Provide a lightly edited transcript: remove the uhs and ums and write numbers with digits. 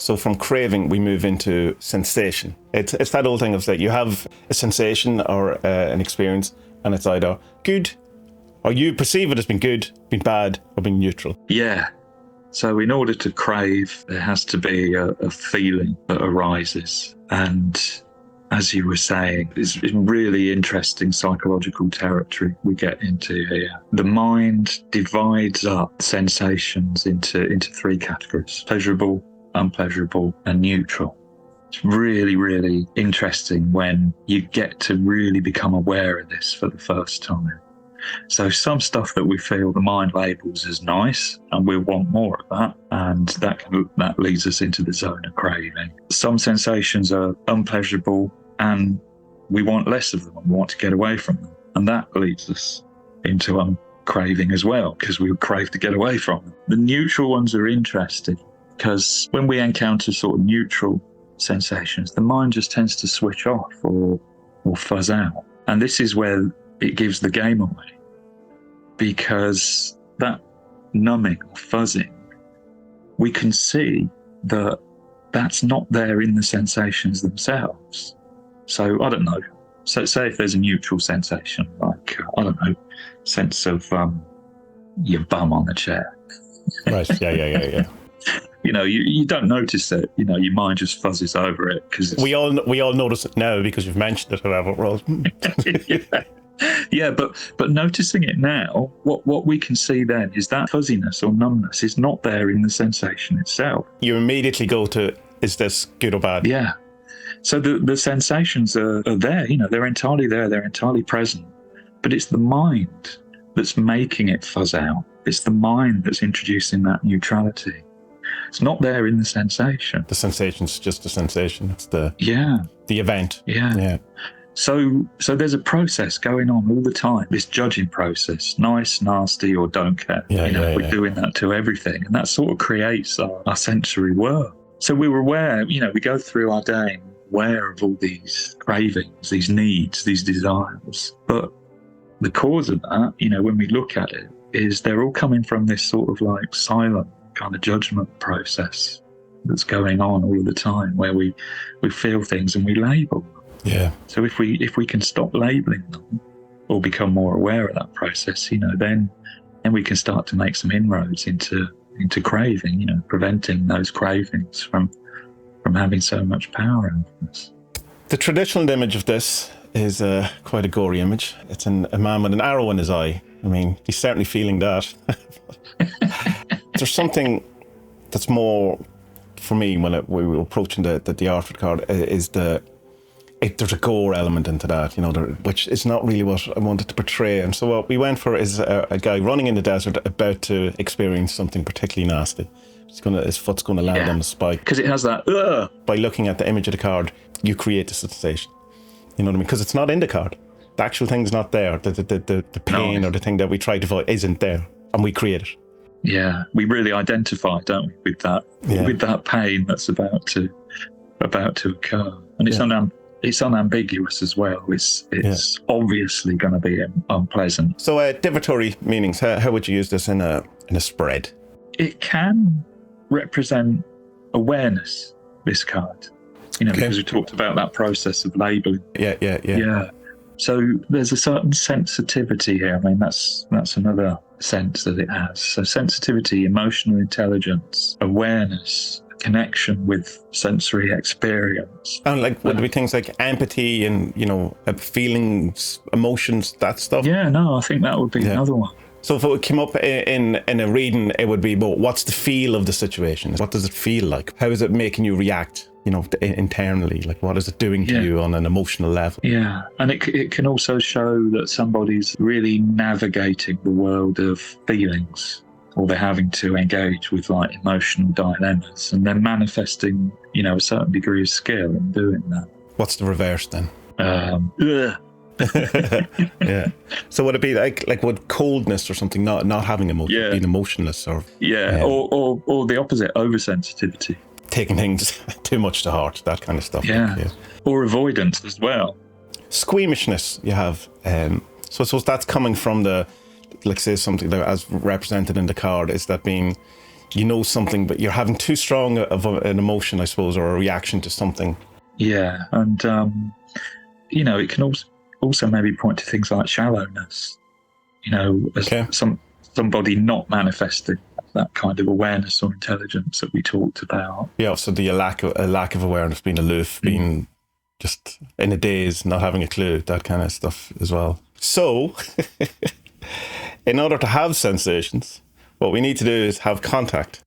So from craving, we move into sensation. It's that old thing of that you have a sensation or an experience, and it's either good, or you perceive it as being good, being bad, or being neutral. Yeah. So in order to crave, there has to be a feeling that arises. And as you were saying, it's really interesting psychological territory we get into here. The mind divides up sensations into three categories: pleasurable, unpleasurable, and neutral. It's really, really interesting when you get to really become aware of this for the first time. So some stuff that we feel the mind labels as nice, and we want more of that, and that leads us into the zone of craving. Some sensations are unpleasurable, and we want less of them, and we want to get away from them, and that leads us into craving as well, because we crave to get away from them. The neutral ones are interesting because when we encounter sort of neutral sensations, the mind just tends to switch off or fuzz out, and this is where it gives the game away, because that numbing or fuzzing, we can see that that's not there in the sensations themselves. So I don't know. So say if there's a neutral sensation, like, I don't know, sense of your bum on the chair. Right, yeah. You know, you don't notice it. You know, your mind just fuzzes over it because we all notice it now because you've mentioned it. However, yeah, but noticing it now, what we can see then is that fuzziness or numbness is not there in the sensation itself. You immediately go to, is this good or bad? Yeah. So the sensations are there. You know, they're entirely there. They're entirely present. But it's the mind that's making it fuzz out. It's the mind that's introducing that neutrality. It's not there in the sensation. The sensation's just a sensation. It's the event. Yeah. So there's a process going on all the time, this judging process, nice, nasty, or don't care. We're doing that to everything. And that sort of creates our sensory world. So we were aware, we go through our day aware of all these cravings, these needs, these desires. But the cause of that, when we look at it, is they're all coming from this sort of like silent kind of judgment process that's going on all the time, where we feel things and we label them. Yeah. So if we can stop labeling them or become more aware of that process, then we can start to make some inroads into craving, preventing those cravings from having so much power over us. The traditional image of this is quite a gory image. It's a man with an arrow in his eye. I mean, he's certainly feeling that. There's something that's more, for me, when we were approaching the Artford card, is there's a gore element into that, which is not really what I wanted to portray. And so what we went for is a guy running in the desert about to experience something particularly nasty. His foot's going to land on the spike. Because it has that, ugh. By looking at the image of the card, you create the sensation. You know what I mean? Because it's not in the card. The actual thing's not there. The pain or the thing that we try to avoid isn't there. And we create it. Yeah, we really identify, don't we, with that, with that pain that's about to occur. And it's unambiguous as well. It's obviously going to be unpleasant. So divatory meanings, how would you use this in a spread? It can represent awareness, this card, because we talked about that process of labeling. Yeah. So there's a certain sensitivity here. I mean, that's another sense that it has. So sensitivity, emotional intelligence, awareness, connection with sensory experience. And would there be things like empathy and, feelings, emotions, that stuff? Yeah, no, I think that would be another one. So if it would come up in a reading, it would be, what's the feel of the situation? What does it feel like? How is it making you react, internally? Like, what is it doing to you on an emotional level? Yeah, and it can also show that somebody's really navigating the world of feelings, or they're having to engage with like emotional dilemmas, and they're manifesting, a certain degree of skill in doing that. What's the reverse then? Yeah. So would it be like would coldness or something, not having emotion, being emotionless, or or the opposite, oversensitivity, taking things too much to heart, that kind of stuff. Or avoidance as well. Squeamishness you have. So I suppose that's coming from say something that, as represented in the card, is that being you know something, but you're having too strong an emotion, I suppose, or a reaction to something. Yeah, and it can also maybe point to things like shallowness. As Okay. somebody not manifesting that kind of awareness or intelligence that we talked about. Yeah, so a lack of awareness, being aloof, being just in a daze, not having a clue, that kind of stuff as well. So, in order to have sensations, what we need to do is have contact.